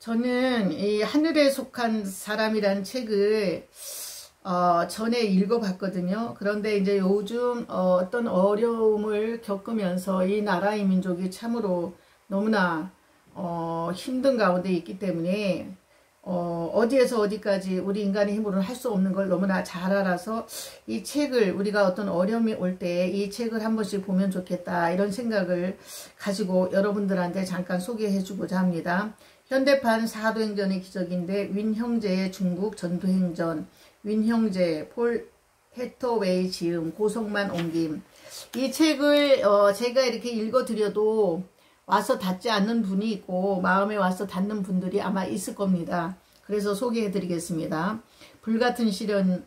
저는 이 하늘에 속한 사람이란 책을 전에 읽어봤거든요. 그런데 이제 요즘 어떤 어려움을 겪으면서 이 나라의 민족이 참으로 너무나 힘든 가운데 있기 때문에 어디에서 어디까지 우리 인간의 힘으로는 할 수 없는 걸 너무나 잘 알아서 이 책을 우리가 어떤 어려움이 올 때 이 책을 한 번씩 보면 좋겠다 이런 생각을 가지고 여러분들한테 잠깐 소개해 주고자 합니다. 현대판 사도행전의 기적인데 윈형제의 중국 전도행전, 윈형제, 폴 해터웨이 지음, 고성만 옮김. 이 책을 제가 이렇게 읽어드려도 와서 닿지 않는 분이 있고 마음에 와서 닿는 분들이 아마 있을 겁니다. 그래서 소개해드리겠습니다. 불같은 시련.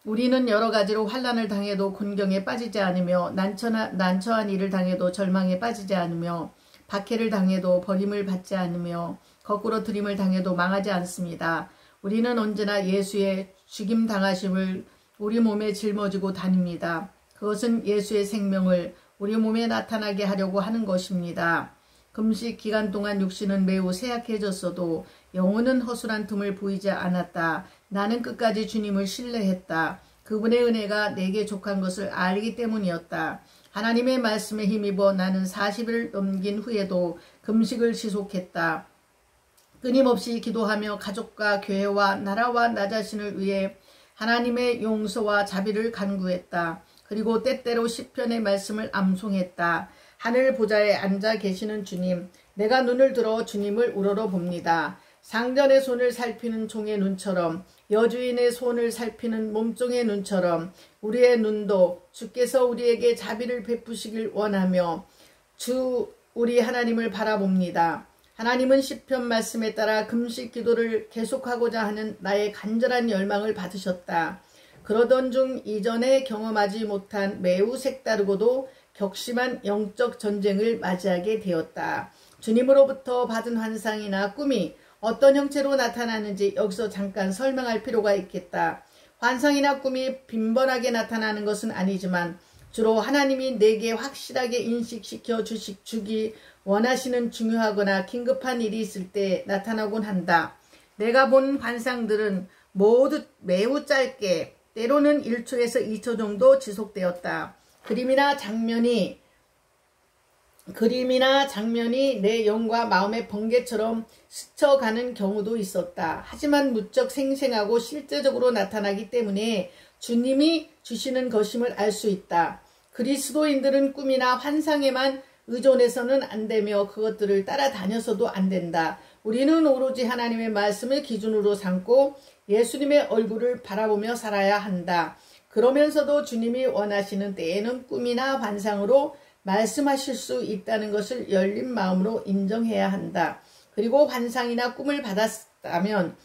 우리는 여러 가지로 환난을 당해도 곤경에 빠지지 않으며 난처한 일을 당해도 절망에 빠지지 않으며 박해를 당해도 버림을 받지 않으며 거꾸로 들임을 당해도 망하지 않습니다. 우리는 언제나 예수의 죽임 당하심을 우리 몸에 짊어지고 다닙니다. 그것은 예수의 생명을 우리 몸에 나타나게 하려고 하는 것입니다. 금식 기간 동안 육신은 매우 쇠약해졌어도 영혼은 허술한 틈을 보이지 않았다. 나는 끝까지 주님을 신뢰했다. 그분의 은혜가 내게 족한 것을 알기 때문이었다. 하나님의 말씀에 힘입어 나는 40일 넘긴 후에도 금식을 지속했다. 끊임없이 기도하며 가족과 교회와 나라와 나 자신을 위해 하나님의 용서와 자비를 간구했다. 그리고 때때로 시편의 말씀을 암송했다. 하늘 보좌에 앉아 계시는 주님, 내가 눈을 들어 주님을 우러러 봅니다. 상전의 손을 살피는 종의 눈처럼, 여주인의 손을 살피는 몸종의 눈처럼 우리의 눈도 주께서 우리에게 자비를 베푸시길 원하며 우리 하나님을 바라봅니다. 하나님은 시편 말씀에 따라 금식 기도를 계속하고자 하는 나의 간절한 열망을 받으셨다. 그러던 중 이전에 경험하지 못한 매우 색다르고도 격심한 영적 전쟁을 맞이하게 되었다. 주님으로부터 받은 환상이나 꿈이 어떤 형체로 나타나는지 여기서 잠깐 설명할 필요가 있겠다. 환상이나 꿈이 빈번하게 나타나는 것은 아니지만 주로 하나님이 내게 확실하게 인식시켜 주기 원하시는 중요하거나 긴급한 일이 있을 때 나타나곤 한다. 내가 본 환상들은 모두 매우 짧게 때로는 1초에서 2초 정도 지속되었다. 그림이나 장면이 내 영과 마음의 번개처럼 스쳐가는 경우도 있었다. 하지만 무척 생생하고 실제적으로 나타나기 때문에 주님이 주시는 것임을 알 수 있다. 그리스도인들은 꿈이나 환상에만 의존해서는 안 되며 그것들을 따라다녀서도 안 된다. 우리는 오로지 하나님의 말씀을 기준으로 삼고 예수님의 얼굴을 바라보며 살아야 한다. 그러면서도 주님이 원하시는 때에는 꿈이나 환상으로 말씀하실 수 있다는 것을 열린 마음으로 인정해야 한다. 그리고 환상이나 꿈을 받았다면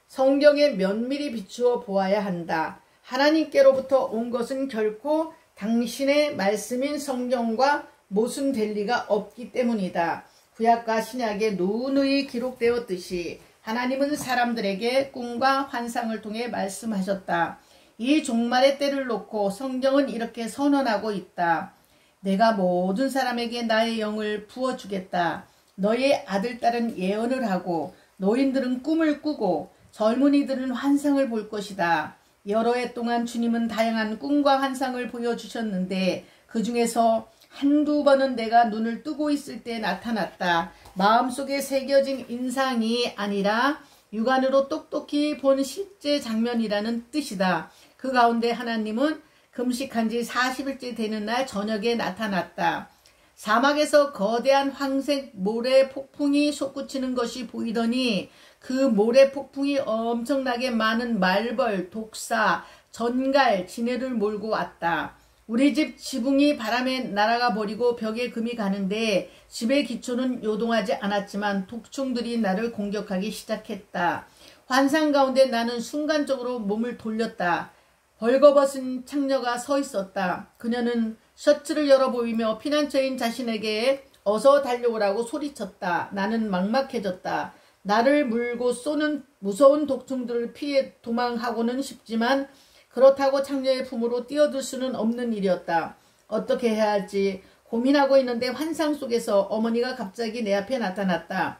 성경에 면밀히 비추어 보아야 한다. 하나님께로부터 온 것은 결코 당신의 말씀인 성경과 모순될 리가 없기 때문이다. 구약과 신약에 누누이 기록되었듯이 하나님은 사람들에게 꿈과 환상을 통해 말씀하셨다. 이 종말의 때를 놓고 성경은 이렇게 선언하고 있다. 내가 모든 사람에게 나의 영을 부어주겠다. 너의 아들, 딸은 예언을 하고 노인들은 꿈을 꾸고 젊은이들은 환상을 볼 것이다. 여러 해 동안 주님은 다양한 꿈과 환상을 보여주셨는데 그 중에서 한두 번은 내가 눈을 뜨고 있을 때 나타났다. 마음속에 새겨진 인상이 아니라 육안으로 똑똑히 본 실제 장면이라는 뜻이다. 그 가운데 하나님은 금식한 지 40일째 되는 날 저녁에 나타났다. 사막에서 거대한 황색 모래 폭풍이 솟구치는 것이 보이더니 그 모래 폭풍이 엄청나게 많은 말벌, 독사, 전갈, 지네를 몰고 왔다. 우리 집 지붕이 바람에 날아가 버리고 벽에 금이 가는데 집의 기초는 요동하지 않았지만 독충들이 나를 공격하기 시작했다. 환상 가운데 나는 순간적으로 몸을 돌렸다. 벌거벗은 창녀가 서 있었다. 그녀는 셔츠를 열어 보이며 피난처인 자신에게 어서 달려오라고 소리쳤다. 나는 막막해졌다. 나를 물고 쏘는 무서운 독충들을 피해 도망하고는 싶지만 그렇다고 창녀의 품으로 뛰어들 수는 없는 일이었다. 어떻게 해야 할지 고민하고 있는데 환상 속에서 어머니가 갑자기 내 앞에 나타났다.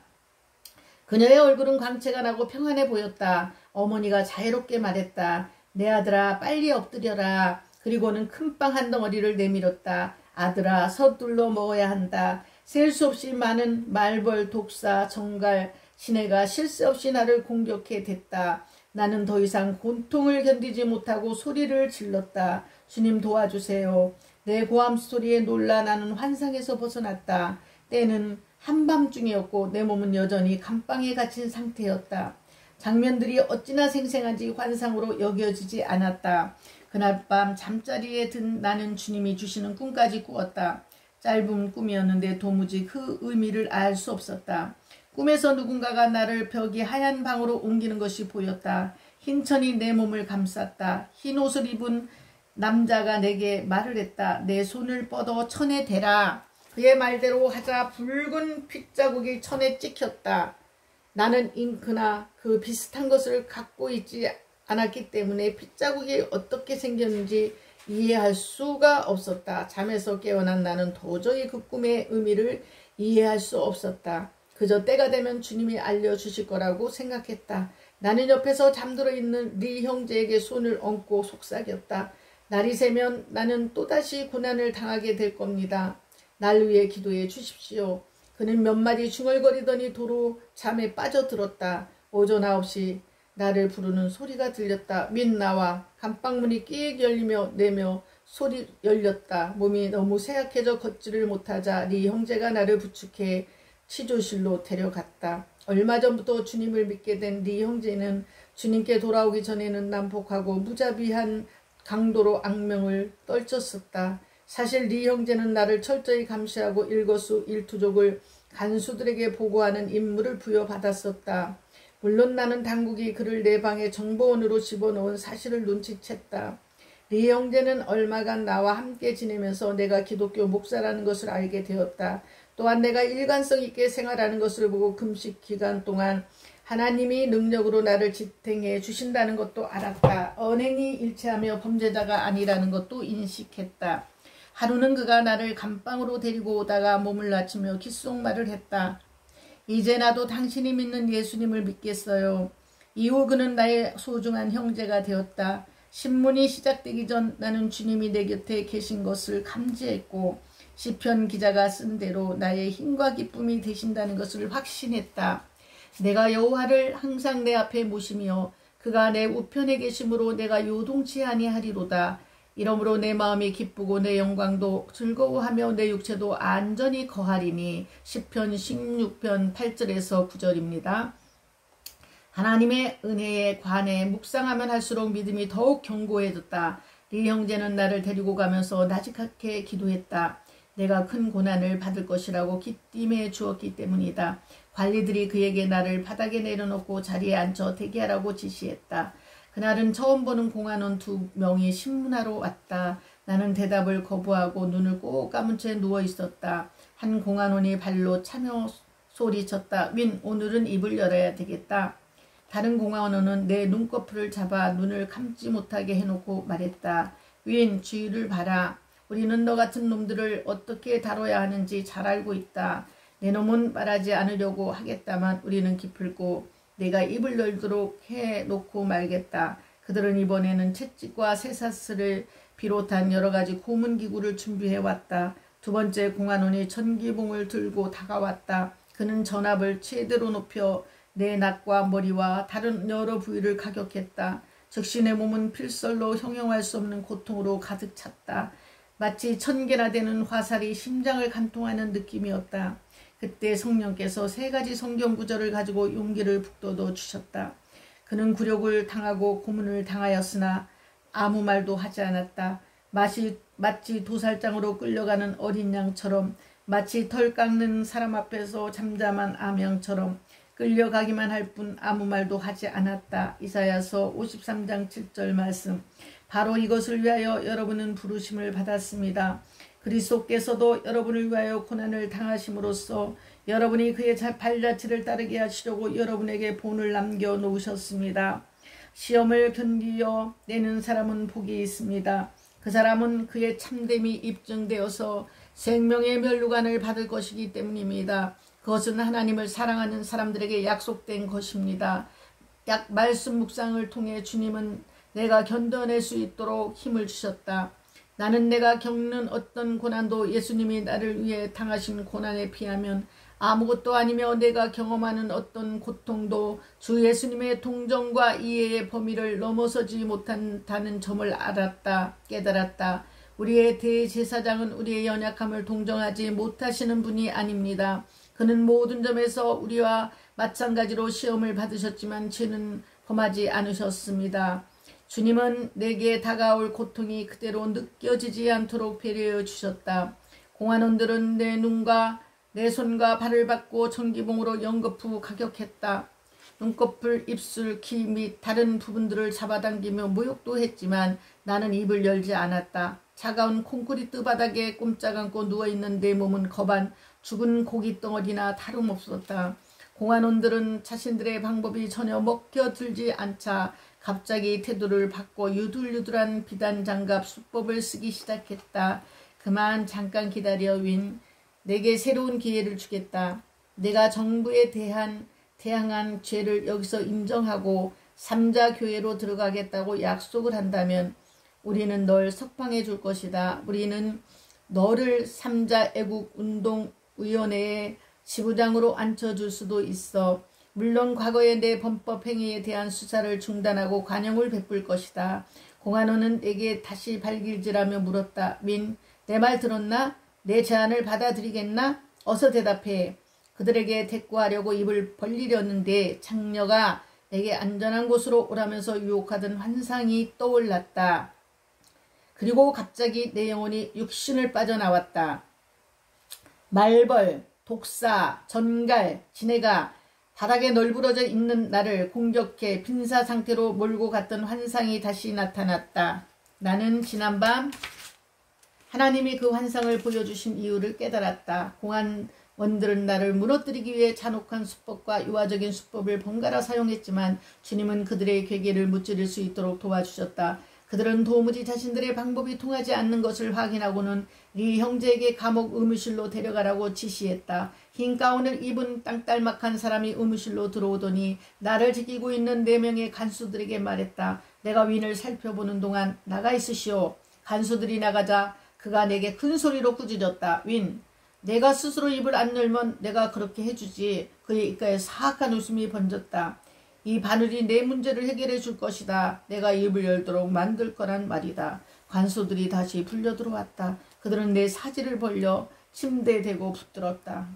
그녀의 얼굴은 광채가 나고 평안해 보였다. 어머니가 자유롭게 말했다. 내 아들아 빨리 엎드려라. 그리고는 큰 빵 한 덩어리를 내밀었다. 아들아 서둘러 먹어야 한다. 셀 수 없이 많은 말벌, 독사, 정갈, 시내가 쉴 새 없이 나를 공격해 댔다. 나는 더 이상 고통을 견디지 못하고 소리를 질렀다. 주님 도와주세요. 내 고함 소리에 놀라 나는 환상에서 벗어났다. 때는 한밤중이었고 내 몸은 여전히 감방에 갇힌 상태였다. 장면들이 어찌나 생생한지 환상으로 여겨지지 않았다. 그날 밤 잠자리에 든 나는 주님이 주시는 꿈까지 꾸었다. 짧은 꿈이었는데 도무지 그 의미를 알 수 없었다. 꿈에서 누군가가 나를 벽이 하얀 방으로 옮기는 것이 보였다. 흰 천이 내 몸을 감쌌다. 흰 옷을 입은 남자가 내게 말을 했다. 내 손을 뻗어 천에 대라. 그의 말대로 하자 붉은 핏자국이 천에 찍혔다. 나는 잉크나 그 비슷한 것을 갖고 있지 않았기 때문에 핏자국이 어떻게 생겼는지 이해할 수가 없었다. 잠에서 깨어난 나는 도저히 그 꿈의 의미를 이해할 수 없었다. 그저 때가 되면 주님이 알려주실 거라고 생각했다. 나는 옆에서 잠들어 있는 네 형제에게 손을 얹고 속삭였다. 날이 새면 나는 또다시 고난을 당하게 될 겁니다. 날 위해 기도해 주십시오. 그는 몇 마디 중얼거리더니 도로 잠에 빠져들었다. 오전 9시 나를 부르는 소리가 들렸다. 민 나와. 감방문이 끼익 열리며 내며 소리 열렸다. 몸이 너무 쇠약해져 걷지를 못하자 네 형제가 나를 부축해 치조실로 데려갔다. 얼마 전부터 주님을 믿게 된 네 형제는 주님께 돌아오기 전에는 난폭하고 무자비한 강도로 악명을 떨쳤었다. 사실 네 형제는 나를 철저히 감시하고 일거수일투족을 간수들에게 보고하는 임무를 부여받았었다. 물론 나는 당국이 그를 내 방에 정보원으로 집어넣은 사실을 눈치챘다. 네 형제는 얼마간 나와 함께 지내면서 내가 기독교 목사라는 것을 알게 되었다. 또한 내가 일관성 있게 생활하는 것을 보고 금식 기간 동안 하나님이 능력으로 나를 지탱해 주신다는 것도 알았다. 언행이 일치하며 범죄자가 아니라는 것도 인식했다. 하루는 그가 나를 감방으로 데리고 오다가 몸을 낮추며 귓속말을 했다. 이제 나도 당신이 믿는 예수님을 믿겠어요. 이후 그는 나의 소중한 형제가 되었다. 신문이 시작되기 전 나는 주님이 내 곁에 계신 것을 감지했고 시편 기자가 쓴 대로 나의 힘과 기쁨이 되신다는 것을 확신했다. 내가 여호와를 항상 내 앞에 모시며 그가 내 우편에 계심으로 내가 요동치 아니하리로다. 이러므로 내 마음이 기쁘고 내 영광도 즐거워하며 내 육체도 안전히 거하리니. 시편 16편 8절에서 9절입니다. 하나님의 은혜에 관해 묵상하면 할수록 믿음이 더욱 견고해졌다. 네 형제는 나를 데리고 가면서 나직하게 기도했다. 내가 큰 고난을 받을 것이라고 기띔해 주었기 때문이다. 관리들이 그에게 나를 바닥에 내려놓고 자리에 앉혀 대기하라고 지시했다. 그날은 처음 보는 공안원 2명이 신문하러 왔다. 나는 대답을 거부하고 눈을 꼭 감은 채 누워있었다. 한 공안원이 발로 차며 소리쳤다. 윈, 오늘은 입을 열어야 되겠다. 다른 공안원은 내 눈꺼풀을 잡아 눈을 감지 못하게 해놓고 말했다. 윈, 주의를 봐라. 우리는 너 같은 놈들을 어떻게 다뤄야 하는지 잘 알고 있다. 내 놈은 말하지 않으려고 하겠다만 우리는 기필코 내가 입을 열도록 해놓고 말겠다. 그들은 이번에는 채찍과 쇠사슬을 비롯한 여러가지 고문기구를 준비해왔다. 두 번째 공안원이 전기봉을 들고 다가왔다. 그는 전압을 최대로 높여 내 낙과 머리와 다른 여러 부위를 가격했다. 즉시 내 몸은 필설로 형용할 수 없는 고통으로 가득 찼다. 마치 1000개나 되는 화살이 심장을 간통하는 느낌이었다. 그때 성령께서 3가지 성경 구절을 가지고 용기를 북돋워 주셨다. 그는 굴욕을 당하고 고문을 당하였으나 아무 말도 하지 않았다. 마치 도살장으로 끌려가는 어린 양처럼, 마치 털 깎는 사람 앞에서 잠잠한 암양처럼 끌려가기만 할 뿐 아무 말도 하지 않았다. 이사야서 53장 7절 말씀. 바로 이것을 위하여 여러분은 부르심을 받았습니다. 그리스도께서도 여러분을 위하여 고난을 당하심으로써 여러분이 그의 발자취를 따르게 하시려고 여러분에게 본을 남겨 놓으셨습니다. 시험을 견디어 내는 사람은 복이 있습니다. 그 사람은 그의 참됨이 입증되어서 생명의 면류관을 받을 것이기 때문입니다. 그것은 하나님을 사랑하는 사람들에게 약속된 것입니다. 말씀 묵상을 통해 주님은 내가 견뎌낼 수 있도록 힘을 주셨다. 나는 내가 겪는 어떤 고난도 예수님이 나를 위해 당하신 고난에 비하면 아무것도 아니며 내가 경험하는 어떤 고통도 주 예수님의 동정과 이해의 범위를 넘어서지 못한다는 점을 깨달았다. 우리의 대제사장은 우리의 연약함을 동정하지 못하시는 분이 아닙니다. 그는 모든 점에서 우리와 마찬가지로 시험을 받으셨지만 죄는 범하지 않으셨습니다. 주님은 내게 다가올 고통이 그대로 느껴지지 않도록 배려해 주셨다. 공안원들은 내 눈과 내 손과 발을 받고 전기봉으로 연거푸 가격했다. 눈꺼풀, 입술, 귀 및 다른 부분들을 잡아당기며 모욕도 했지만 나는 입을 열지 않았다. 차가운 콘크리트 바닥에 꼼짝 않고 누워있는 내 몸은 거반 죽은 고깃덩어리나 다름없었다. 공안원들은 자신들의 방법이 전혀 먹혀들지 않자 갑자기 태도를 바꿔 유들유들한 비단장갑 수법을 쓰기 시작했다. 그만 잠깐 기다려 윈. 내게 새로운 기회를 주겠다. 내가 정부에 대항한 죄를 여기서 인정하고 삼자 교회로 들어가겠다고 약속을 한다면 우리는 널 석방해 줄 것이다. 우리는 너를 삼자 애국 운동위원회의 지부장으로 앉혀줄 수도 있어. 물론 과거의 내 범법 행위에 대한 수사를 중단하고 관용을 베풀 것이다. 공안원은 내게 다시 발길질하며 물었다. 민, 내 말 들었나? 내 제안을 받아들이겠나? 어서 대답해. 그들에게 대꾸하려고 입을 벌리려는데 장녀가 내게 안전한 곳으로 오라면서 유혹하던 환상이 떠올랐다. 그리고 갑자기 내 영혼이 육신을 빠져나왔다. 말벌, 독사, 전갈, 지네가 바닥에 널브러져 있는 나를 공격해 빈사 상태로 몰고 갔던 환상이 다시 나타났다. 나는 지난밤 하나님이 그 환상을 보여주신 이유를 깨달았다. 공안원들은 나를 무너뜨리기 위해 잔혹한 수법과 유화적인 수법을 번갈아 사용했지만 주님은 그들의 괴계를 무찌를 수 있도록 도와주셨다. 그들은 도무지 자신들의 방법이 통하지 않는 것을 확인하고는 리 형제에게 감옥 의무실로 데려가라고 지시했다. 흰 가운을 입은 땅딸막한 사람이 의무실로 들어오더니 나를 지키고 있는 4명의 간수들에게 말했다. 내가 윈을 살펴보는 동안 나가 있으시오. 간수들이 나가자 그가 내게 큰 소리로 꾸짖었다. 윈, 내가 스스로 입을 안 열면 내가 그렇게 해주지. 그의 입가에 사악한 웃음이 번졌다. 이 바늘이 내 문제를 해결해 줄 것이다. 내가 입을 열도록 만들 거란 말이다. 관소들이 다시 불려 들어왔다. 그들은 내 사지를 벌려 침대에 대고 붙들었다.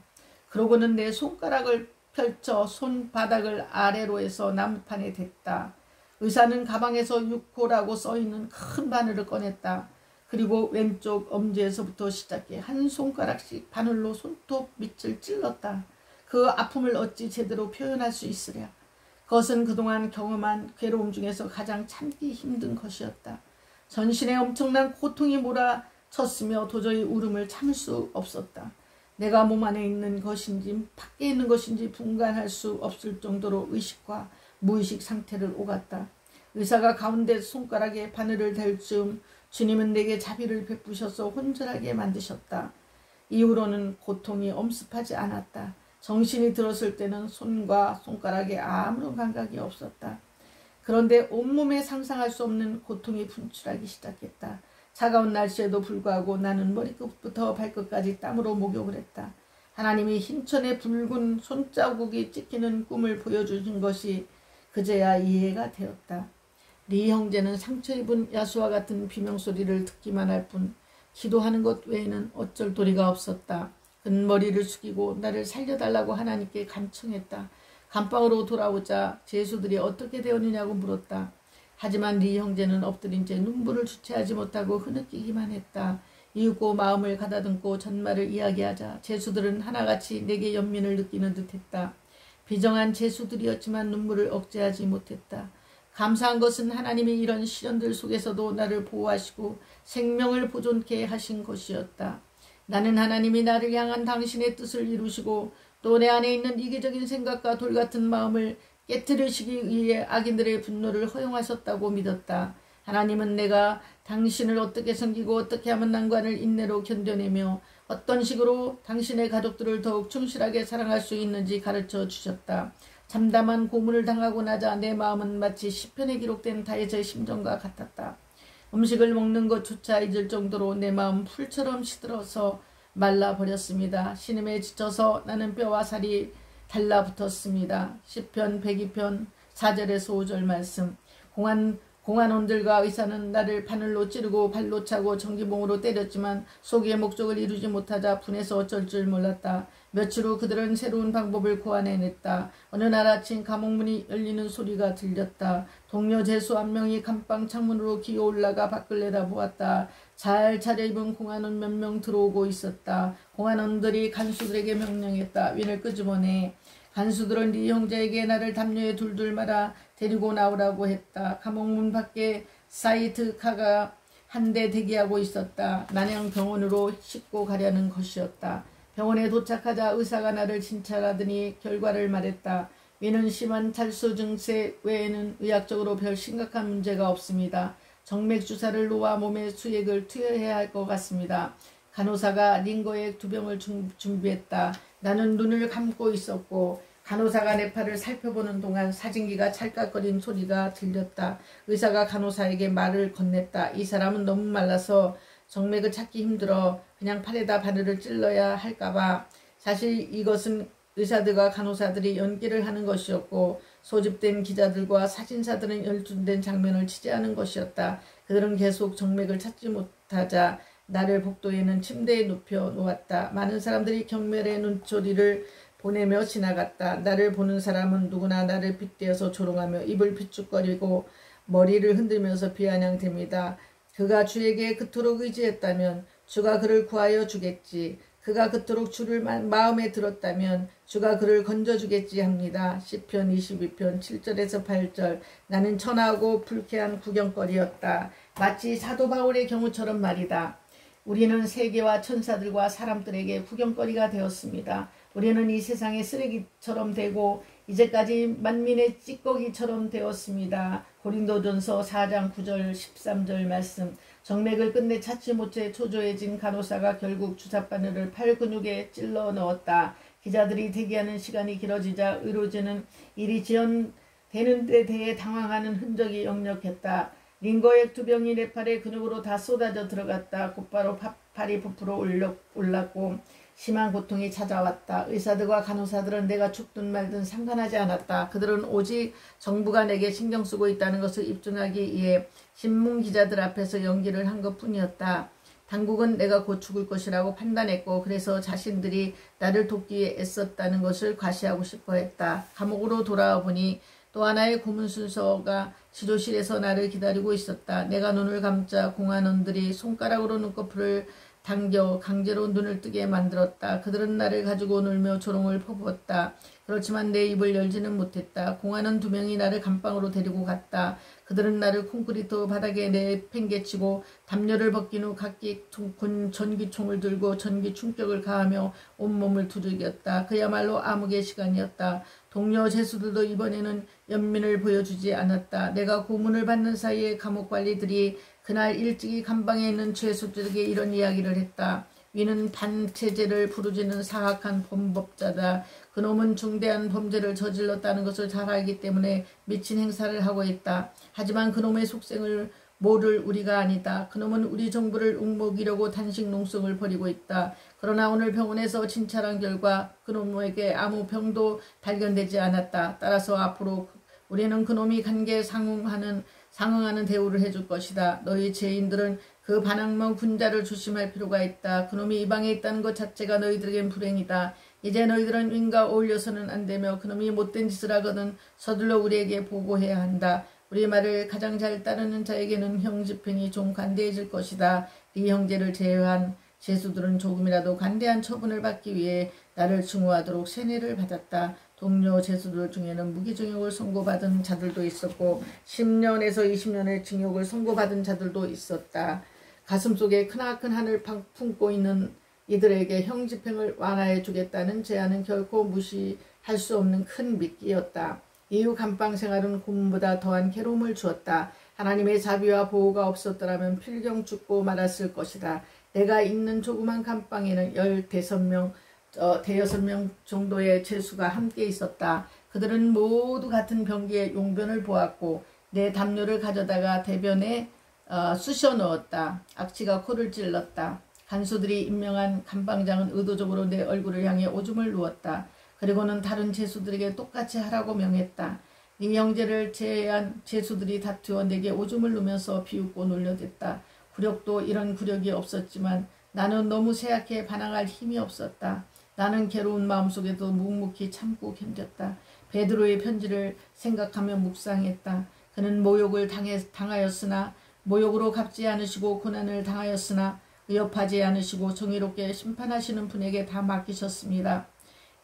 그러고는 내 손가락을 펼쳐 손바닥을 아래로 해서 나무판에 댔다. 의사는 가방에서 6호라고 써있는 큰 바늘을 꺼냈다. 그리고 왼쪽 엄지에서부터 시작해 한 손가락씩 바늘로 손톱 밑을 찔렀다. 그 아픔을 어찌 제대로 표현할 수 있으랴. 그것은 그동안 경험한 괴로움 중에서 가장 참기 힘든 것이었다. 전신에 엄청난 고통이 몰아쳤으며 도저히 울음을 참을 수 없었다. 내가 몸 안에 있는 것인지 밖에 있는 것인지 분간할 수 없을 정도로 의식과 무의식 상태를 오갔다. 의사가 가운데 손가락에 바늘을 댈 즈음 주님은 내게 자비를 베푸셔서 혼절하게 만드셨다. 이후로는 고통이 엄습하지 않았다. 정신이 들었을 때는 손과 손가락에 아무런 감각이 없었다. 그런데 온몸에 상상할 수 없는 고통이 분출하기 시작했다. 차가운 날씨에도 불구하고 나는 머리끝부터 발끝까지 땀으로 목욕을 했다. 하나님이 흰천에 붉은 손자국이 찍히는 꿈을 보여주신 것이 그제야 이해가 되었다. 리 형제는 상처 입은 야수와 같은 비명소리를 듣기만 할 뿐 기도하는 것 외에는 어쩔 도리가 없었다. 그는 머리를 숙이고 나를 살려달라고 하나님께 간청했다. 감방으로 돌아오자 제수들이 어떻게 되었느냐고 물었다. 하지만 리 형제는 엎드린 채 눈물을 주체하지 못하고 흐느끼기만 했다. 이윽고 마음을 가다듬고 전말을 이야기하자 제수들은 하나같이 내게 연민을 느끼는 듯했다. 비정한 제수들이었지만 눈물을 억제하지 못했다. 감사한 것은 하나님이 이런 시련들 속에서도 나를 보호하시고 생명을 보존케 하신 것이었다. 나는 하나님이 나를 향한 당신의 뜻을 이루시고 또 내 안에 있는 이기적인 생각과 돌같은 마음을 깨뜨리시기 위해 악인들의 분노를 허용하셨다고 믿었다. 하나님은 내가 당신을 어떻게 섬기고 어떻게 하면 난관을 인내로 견뎌내며 어떤 식으로 당신의 가족들을 더욱 충실하게 사랑할 수 있는지 가르쳐 주셨다. 참담한 고문을 당하고 나자 내 마음은 마치 시편에 기록된 다윗의 심정과 같았다. 음식을 먹는 것조차 잊을 정도로 내 마음 풀처럼 시들어서 말라버렸습니다. 신음에 지쳐서 나는 뼈와 살이 달라붙었습니다. 시편 102편 4절에서 5절 말씀. 공안원들과 의사는 나를 바늘로 찌르고 발로 차고 전기봉으로 때렸지만 소기의 목적을 이루지 못하자 분해서 어쩔 줄 몰랐다. 며칠 후 그들은 새로운 방법을 고안해냈다. 어느 날 아침 감옥문이 열리는 소리가 들렸다. 동료 죄수 한 명이 감방 창문으로 기어 올라가 밖을 내다보았다. 잘 차려입은 공안원 몇 명 들어오고 있었다. 공안원들이 간수들에게 명령했다. 윈을 끄집어내. 간수들은 네 형제에게 나를 담요에 둘둘 말아 데리고 나오라고 했다. 감옥문 밖에 사이트카가 한 대 대기하고 있었다. 마냥 병원으로 싣고 가려는 것이었다. 병원에 도착하자 의사가 나를 진찰하더니 결과를 말했다. 위는 심한 탈수 증세 외에는 의학적으로 별 심각한 문제가 없습니다. 정맥 주사를 놓아 몸에 수액을 투여해야 할 것 같습니다. 간호사가 링거액 2병을 준비했다. 나는 눈을 감고 있었고 간호사가 내 팔을 살펴보는 동안 사진기가 찰깍거린 소리가 들렸다. 의사가 간호사에게 말을 건넸다. 이 사람은 너무 말라서 정맥을 찾기 힘들어 그냥 팔에다 바늘을 찔러야 할까봐. 사실 이것은 의사들과 간호사들이 연기를 하는 것이었고 소집된 기자들과 사진사들은 열중된 장면을 취재하는 것이었다. 그들은 계속 정맥을 찾지 못하자 나를 복도에는 침대에 눕혀 놓았다. 많은 사람들이 경멸의 눈초리를 보내며 지나갔다. 나를 보는 사람은 누구나 나를 빗대어서 조롱하며 입을 비축거리고 머리를 흔들면서 비아냥댑니다. 그가 주에게 그토록 의지했다면 주가 그를 구하여 주겠지. 그가 그토록 주를 마음에 들었다면 주가 그를 건져주겠지 합니다. 시편 22편 7절에서 8절. 나는 천하고 불쾌한 구경거리였다. 마치 사도 바울의 경우처럼 말이다. 우리는 세계와 천사들과 사람들에게 구경거리가 되었습니다. 우리는 이 세상의 쓰레기처럼 되고 이제까지 만민의 찌꺼기처럼 되었습니다. 고린도전서 4장 9절 13절 말씀. 정맥을 끝내 찾지 못해 초조해진 간호사가 결국 주사바늘을 팔 근육에 찔러 넣었다. 기자들이 대기하는 시간이 길어지자 의료진은 일이 지연되는 데 대해 당황하는 흔적이 역력했다. 링거액 2병이 내 팔에 근육으로 다 쏟아져 들어갔다. 곧바로 팔이 부풀어 올랐고 심한 고통이 찾아왔다. 의사들과 간호사들은 내가 죽든 말든 상관하지 않았다. 그들은 오직 정부가 내게 신경 쓰고 있다는 것을 입증하기 위해 신문기자들 앞에서 연기를 한 것뿐이었다. 당국은 내가 곧 죽을 것이라고 판단했고 그래서 자신들이 나를 돕기 위해 애썼다는 것을 과시하고 싶어 했다. 감옥으로 돌아와 보니 또 하나의 고문 순서가 지도실에서 나를 기다리고 있었다. 내가 눈을 감자 공안원들이 손가락으로 눈꺼풀을 당겨 강제로 눈을 뜨게 만들었다. 그들은 나를 가지고 놀며 조롱을 퍼부었다. 그렇지만 내 입을 열지는 못했다. 공안원 2명이 나를 감방으로 데리고 갔다. 그들은 나를 콘크리트 바닥에 내팽개치고 담요를 벗긴 후 각기 전기총을 들고 전기 충격을 가하며 온몸을 두들겼다. 그야말로 암흑의 시간이었다. 동료 죄수들도 이번에는 연민을 보여주지 않았다. 내가 고문을 받는 사이에 감옥관리들이 그날 일찍이 감방에 있는 죄수들에게 이런 이야기를 했다. 위는 반체제를 부르짖는 사악한 범법자다. 그놈은 중대한 범죄를 저질렀다는 것을 잘 알기 때문에 미친 행사를 하고 있다. 하지만 그놈의 속생을 모를 우리가 아니다. 그놈은 우리 정부를 욱먹이려고 단식 농성을 벌이고 있다. 그러나 오늘 병원에서 진찰한 결과 그놈에게 아무 병도 발견되지 않았다. 따라서 앞으로 우리는 그놈이 간계에 상응하는 대우를 해줄 것이다. 너희 죄인들은 그 반항문 군자를 조심할 필요가 있다. 그놈이 이 방에 있다는 것 자체가 너희들에겐 불행이다. 이제 너희들은 윈과 어울려서는 안 되며 그놈이 못된 짓을 하거든 서둘러 우리에게 보고해야 한다. 우리 말을 가장 잘 따르는 자에게는 형 집행이 좀 관대해질 것이다. 네 형제를 제외한 죄수들은 조금이라도 관대한 처분을 받기 위해 나를 증오하도록 세뇌를 받았다. 동료 죄수들 중에는 무기징역을 선고받은 자들도 있었고 10년에서 20년의 징역을 선고받은 자들도 있었다. 가슴속에 크나큰 한을 품고 있는 이들에게 형 집행을 완화해 주겠다는 제안은 결코 무시할 수 없는 큰 미끼였다. 이후 감방 생활은 고문보다 더한 괴로움을 주었다. 하나님의 자비와 보호가 없었더라면 필경 죽고 말았을 것이다. 내가 있는 조그만 감방에는 15명, 대여섯 명 정도의 죄수가 함께 있었다. 그들은 모두 같은 변기에 용변을 보았고 내 담요를 가져다가 대변에 쑤셔 넣었다. 악취가 코를 찔렀다. 간수들이 임명한 감방장은 의도적으로 내 얼굴을 향해 오줌을 누웠다. 그리고는 다른 죄수들에게 똑같이 하라고 명했다. 네 형제를 제외한 죄수들이 다투어 내게 오줌을 누면서 비웃고 놀려댔다. 굴욕도 이런 굴욕이 없었지만 나는 너무 쇠약해 반항할 힘이 없었다. 나는 괴로운 마음속에도 묵묵히 참고 견뎠다. 베드로의 편지를 생각하며 묵상했다. 그는 모욕을 당하였으나 모욕으로 갚지 않으시고 고난을 당하였으나 위협하지 않으시고 정의롭게 심판하시는 분에게 다 맡기셨습니다.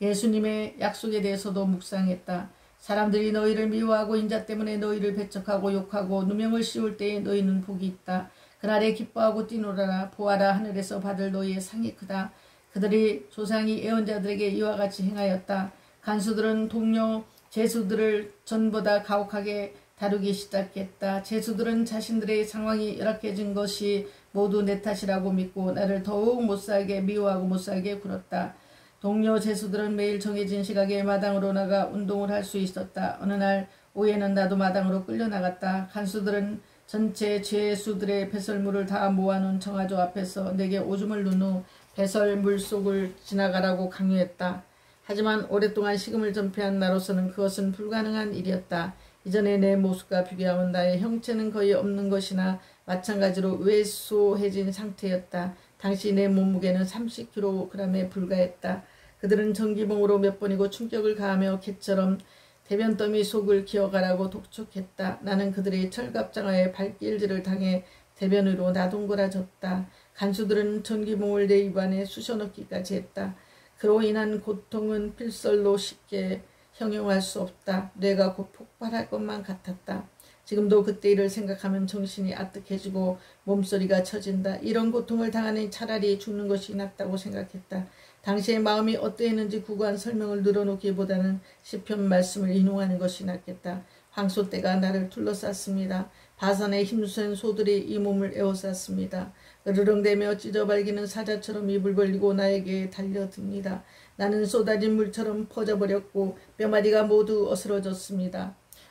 예수님의 약속에 대해서도 묵상했다. 사람들이 너희를 미워하고 인자 때문에 너희를 배척하고 욕하고 누명을 씌울 때에 너희는 복이 있다. 그날에 기뻐하고 뛰놀아라. 보아라, 하늘에서 받을 너희의 상이 크다. 그들이 조상이 예언자들에게 이와 같이 행하였다. 간수들은 동료 죄수들을 전보다 가혹하게 다루기 시작했다. 죄수들은 자신들의 상황이 열악해진 것이 모두 내 탓이라고 믿고 나를 더욱 못살게 미워하고 못살게 굴었다. 동료 죄수들은 매일 정해진 시각에 마당으로 나가 운동을 할 수 있었다. 어느 날 오후에는 나도 마당으로 끌려나갔다. 간수들은 전체 죄수들의 배설물을 다 모아놓은 청아조 앞에서 내게 오줌을 누는 후 배설물 속을 지나가라고 강요했다. 하지만 오랫동안 식음을 전폐한 나로서는 그것은 불가능한 일이었다. 이전에 내 모습과 비교하면 나의 형체는 거의 없는 것이나 마찬가지로 왜소해진 상태였다. 당시 내 몸무게는 30kg에 불과했다. 그들은 전기봉으로 몇 번이고 충격을 가하며 개처럼 대변더미 속을 기어가라고 독촉했다. 나는 그들의 철갑장화에 발길질을 당해 대변으로 나동그라졌다. 간수들은 전기봉을 내 입안에 쑤셔넣기까지 했다. 그로 인한 고통은 필설로 쉽게 형용할 수 없다. 뇌가 곧 폭발할 것만 같았다. 지금도 그때 일을 생각하면 정신이 아득해지고 몸소리가 처진다. 이런 고통을 당하니 차라리 죽는 것이 낫다고 생각했다. 당시의 마음이 어떠했는지 구구한 설명을 늘어놓기보다는 시편 말씀을 인용하는 것이 낫겠다. 황소떼가 나를 둘러쌌습니다. 바산의 힘센 소들이 이 몸을 에워쌌습니다. 으르렁대며 찢어발기는 사자처럼 입을 벌리고 나에게 달려듭니다. 나는 쏟아진 물처럼 퍼져버렸고 뼈마디가 모두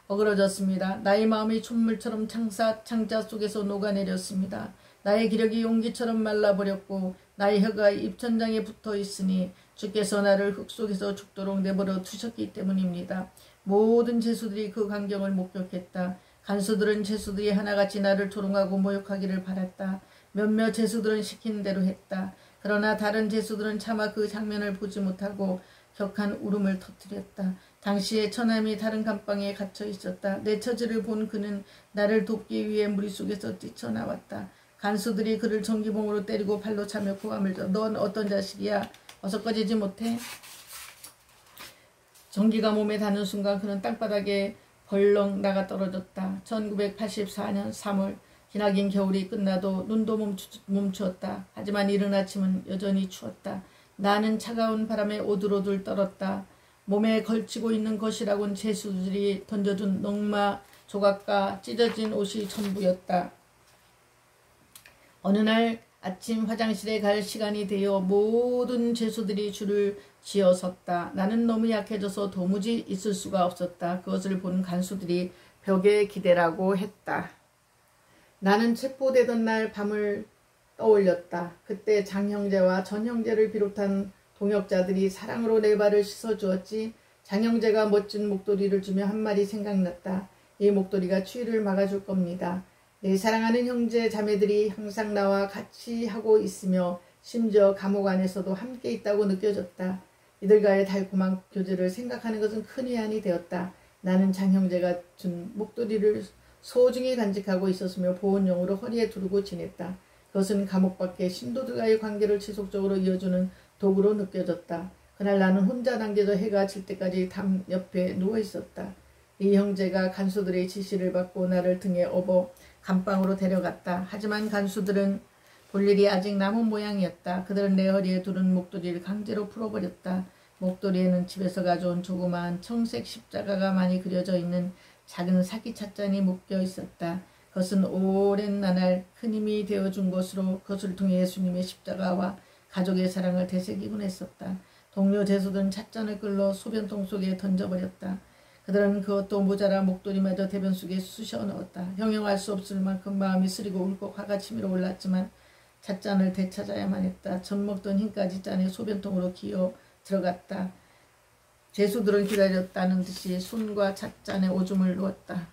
어그러졌습니다. 나의 마음이 촛물처럼 창자 속에서 녹아내렸습니다. 나의 기력이 용기처럼 말라버렸고 나의 혀가 입천장에 붙어 있으니 주께서 나를 흙 속에서 죽도록 내버려 두셨기 때문입니다. 모든 죄수들이 그 광경을 목격했다. 간수들은 죄수들이 하나같이 나를 조롱하고 모욕하기를 바랐다. 몇몇 죄수들은 시키는 대로 했다. 그러나 다른 죄수들은 차마 그 장면을 보지 못하고 격한 울음을 터뜨렸다. 당시에 처남이 다른 감방에 갇혀 있었다. 내 처지를 본 그는 나를 돕기 위해 무리속에서 뛰쳐나왔다. 간수들이 그를 전기봉으로 때리고 발로 차며 고함을 쳐. 넌 어떤 자식이야? 어서 꺼지지 못해? 전기가 몸에 닿는 순간 그는 땅바닥에 벌렁 나가 떨어졌다. 1984년 3월 기나긴 겨울이 끝나도 눈도 멈추었다. 하지만 이른 아침은 여전히 추웠다. 나는 차가운 바람에 오들오들 떨었다. 몸에 걸치고 있는 것이라곤 죄수들이 던져준 넝마 조각과 찢어진 옷이 전부였다. 어느 날 아침 화장실에 갈 시간이 되어 모든 죄수들이 줄을 지어 섰다. 나는 너무 약해져서 도무지 있을 수가 없었다. 그것을 본 간수들이 벽에 기대라고 했다. 나는 체포되던 날 밤을 떠올렸다. 그때 장형제와 전형제를 비롯한 동역자들이 사랑으로 내 발을 씻어주었지. 장형제가 멋진 목도리를 주며 한 말이 생각났다. 이 목도리가 추위를 막아줄 겁니다. 내 사랑하는 형제 자매들이 항상 나와 같이 하고 있으며 심지어 감옥 안에서도 함께 있다고 느껴졌다. 이들과의 달콤한 교제를 생각하는 것은 큰 위안이 되었다. 나는 장형제가 준 목도리를 소중히 간직하고 있었으며 보온용으로 허리에 두르고 지냈다. 그것은 감옥 밖의 신도들과의 관계를 지속적으로 이어주는 도구로 느껴졌다. 그날 나는 혼자 남겨져 해가 질 때까지 담 옆에 누워있었다. 이 형제가 간수들의 지시를 받고 나를 등에 업어 감방으로 데려갔다. 하지만 간수들은 볼 일이 아직 남은 모양이었다. 그들은 내 허리에 두른 목도리를 강제로 풀어버렸다. 목도리에는 집에서 가져온 조그마한 청색 십자가가 많이 그려져 있는 작은 사기찻잔이 묶여 있었다. 그것은 오랜 나날 큰 힘이 되어준 것으로 그것을 통해 예수님의 십자가와 가족의 사랑을 되새기곤 했었다. 동료 제수들은 찻잔을 끌러 소변통 속에 던져버렸다. 그들은 그것도 모자라 목도리마저 대변 속에 쑤셔 넣었다. 형용할 수 없을 만큼 마음이 쓰리고 울고 화가 치밀어 올랐지만 찻잔을 되찾아야만 했다. 젖 먹던 흰까지 짠에 소변통으로 기어 들어갔다. 제수들은 기다렸다는 듯이 손과 찻잔에 오줌을 누었다.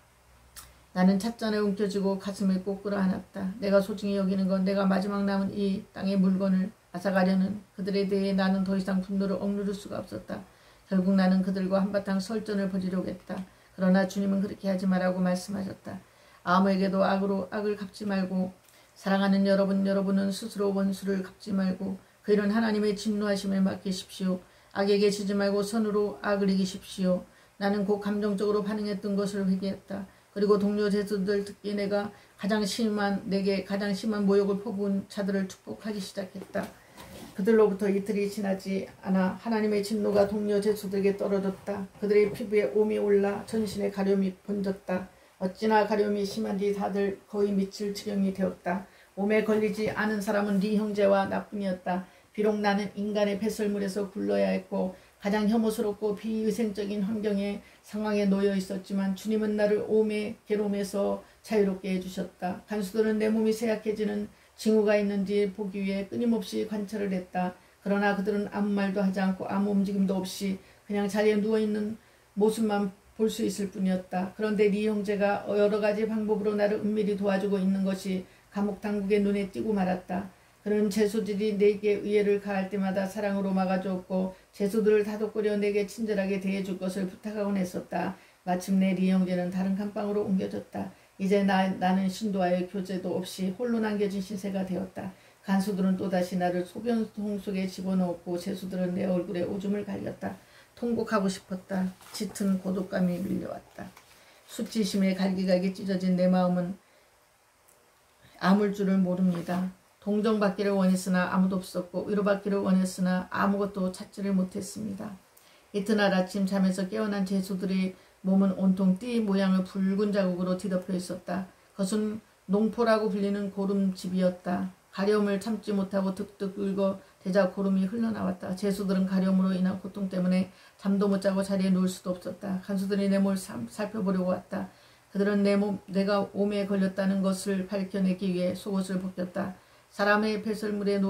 나는 찻잔에 움켜쥐고 가슴을 꼭 끌어안았다. 내가 소중히 여기는 건 내가 마지막 남은 이 땅의 물건을 앗아가려는 그들에 대해 나는 더 이상 분노를 억누를 수가 없었다. 결국 나는 그들과 한바탕 설전을 벌이려고 했다. 그러나 주님은 그렇게 하지 말라고 말씀하셨다. 아무에게도 악을 갚지 말고 사랑하는 여러분은 스스로 원수를 갚지 말고 그 일은 하나님의 진노하심에 맡기십시오. 악에게 지지 말고 선으로 악을 이기십시오. 나는 곧 감정적으로 반응했던 것을 회개했다. 그리고 동료 제수들 특히 내게 가장 심한 모욕을 퍼부은 자들을 축복하기 시작했다. 그들로부터 이틀이 지나지 않아 하나님의 진노가 동료 제수들에게 떨어졌다. 그들의 피부에 옴이 올라 전신에 가려움이 번졌다. 어찌나 가려움이 심한지 다들 거의 미칠 지경이 되었다. 옴에 걸리지 않은 사람은 네 형제와 나뿐이었다. 비록 나는 인간의 배설물에서 굴러야 했고 가장 혐오스럽고 비위생적인 상황에 놓여 있었지만 주님은 나를 옴의 괴로움에서 자유롭게 해주셨다. 간수들은 내 몸이 쇠약해지는 징후가 있는지 보기 위해 끊임없이 관찰을 했다. 그러나 그들은 아무 말도 하지 않고 아무 움직임도 없이 그냥 자리에 누워있는 모습만 볼 수 있을 뿐이었다. 그런데 네 형제가 여러 가지 방법으로 나를 은밀히 도와주고 있는 것이 감옥 당국의 눈에 띄고 말았다. 그는 제수들이 내게 의해를 가할 때마다 사랑으로 막아주었고 제수들을 다독거려 내게 친절하게 대해줄 것을 부탁하곤 했었다. 마침내 네 형제는 다른 감방으로 옮겨졌다. 이제 나는 신도와의 교제도 없이 홀로 남겨진 신세가 되었다. 간수들은 또다시 나를 소변통 속에 집어넣었고 제수들은 내 얼굴에 오줌을 갈렸다. 통곡하고 싶었다. 짙은 고독감이 밀려왔다. 수치심에 갈기갈기 찢어진 내 마음은 아물 줄을 모릅니다. 동정받기를 원했으나 아무도 없었고 위로받기를 원했으나 아무것도 찾지를 못했습니다. 이튿날 아침 잠에서 깨어난 제수들의 몸은 온통 띠 모양의 붉은 자국으로 뒤덮여 있었다. 그것은 농포라고 불리는 고름집이었다. 가려움을 참지 못하고 득득 긁어 대자 고름이 흘러나왔다. 제수들은 가려움으로 인한 고통 때문에 잠도 못 자고 자리에 누울 수도 없었다. 간수들이 내 몸을 살펴보려고 왔다. 그들은 내가 옴에 걸렸다는 것을 밝혀내기 위해 속옷을 벗겼다. 사람의 배설물에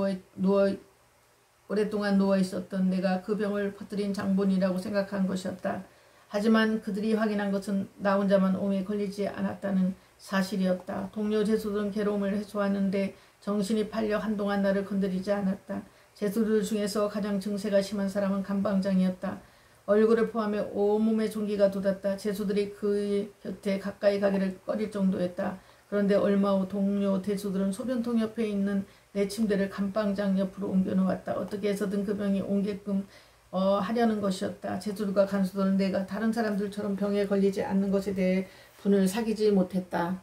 오랫동안 누워있었던 내가 그 병을 퍼뜨린 장본이라고 생각한 것이었다. 하지만 그들이 확인한 것은 나 혼자만 옴에 걸리지 않았다는 사실이었다. 동료 제수들은 괴로움을 해소하는데 정신이 팔려 한동안 나를 건드리지 않았다. 제수들 중에서 가장 증세가 심한 사람은 감방장이었다. 얼굴을 포함해 온몸에 종기가 돋았다. 제수들이 그의 곁에 가까이 가기를 꺼릴 정도였다. 그런데 얼마 후 동료 대수들은 소변통 옆에 있는 내 침대를 감방장 옆으로 옮겨놓았다. 어떻게 해서든 그 병이 옮게끔 하려는 것이었다. 제수들과 간수들은 내가 다른 사람들처럼 병에 걸리지 않는 것에 대해 분을 사귀지 못했다.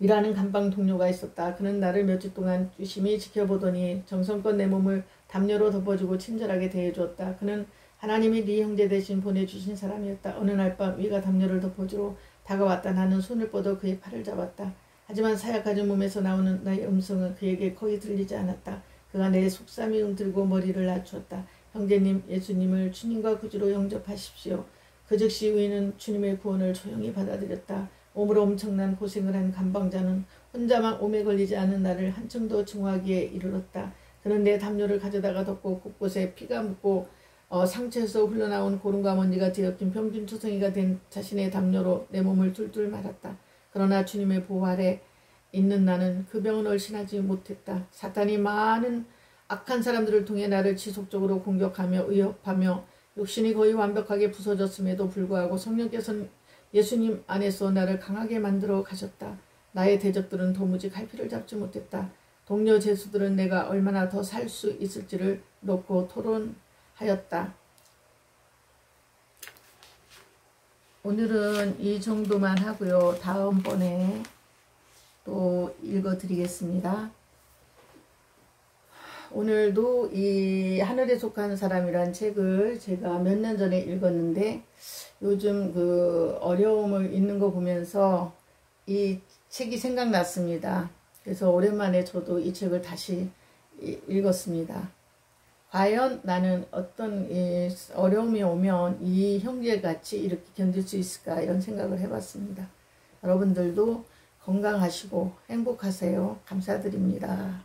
미라는 감방 동료가 있었다. 그는 나를 몇 주 동안 유심히 지켜보더니 정성껏 내 몸을 담요로 덮어주고 친절하게 대해주었다. 그는 하나님이 네 형제 대신 보내주신 사람이었다. 어느 날 밤 위가 담요를 덮어주러 다가왔다. 나는 손을 뻗어 그의 팔을 잡았다. 하지만 사약해진 몸에서 나오는 나의 음성은 그에게 거의 들리지 않았다. 그가 내 속삼이 움들고 머리를 낮추었다. 형제님, 예수님을 주님과 구주로 영접하십시오. 그 즉시 우리는 주님의 구원을 조용히 받아들였다. 몸으로 엄청난 고생을 한 감방자는 혼자만 옴에 걸리지 않은 나를 한층 더 증오하기에 이르렀다. 그는 내 담요를 가져다가 덮고 곳곳에 피가 묻고 상처에서 흘러나온 고름과 먼지가 뒤엉킨 병균투성이가 된 자신의 담요로 내 몸을 툴툴 말았다. 그러나 주님의 보호 아래 있는 나는 그 병은 얼씬하지 못했다. 사탄이 많은 악한 사람들을 통해 나를 지속적으로 공격하며 위협하며 육신이 거의 완벽하게 부서졌음에도 불구하고 성령께서는 예수님 안에서 나를 강하게 만들어 가셨다. 나의 대적들은 도무지 갈피를 잡지 못했다. 동료 제수들은 내가 얼마나 더 살 수 있을지를 놓고 토론하였다. 오늘은 이 정도만 하고요. 다음번에 또 읽어드리겠습니다. 오늘도 이 하늘에 속한 사람이란 책을 제가 몇 년 전에 읽었는데 요즘 그 어려움을 읽는 거 보면서 이 책이 생각났습니다. 그래서 오랜만에 저도 이 책을 다시 읽었습니다. 과연 나는 어떤 어려움이 오면 이 형제같이 이렇게 견딜 수 있을까 이런 생각을 해봤습니다. 여러분들도 건강하시고 행복하세요. 감사드립니다.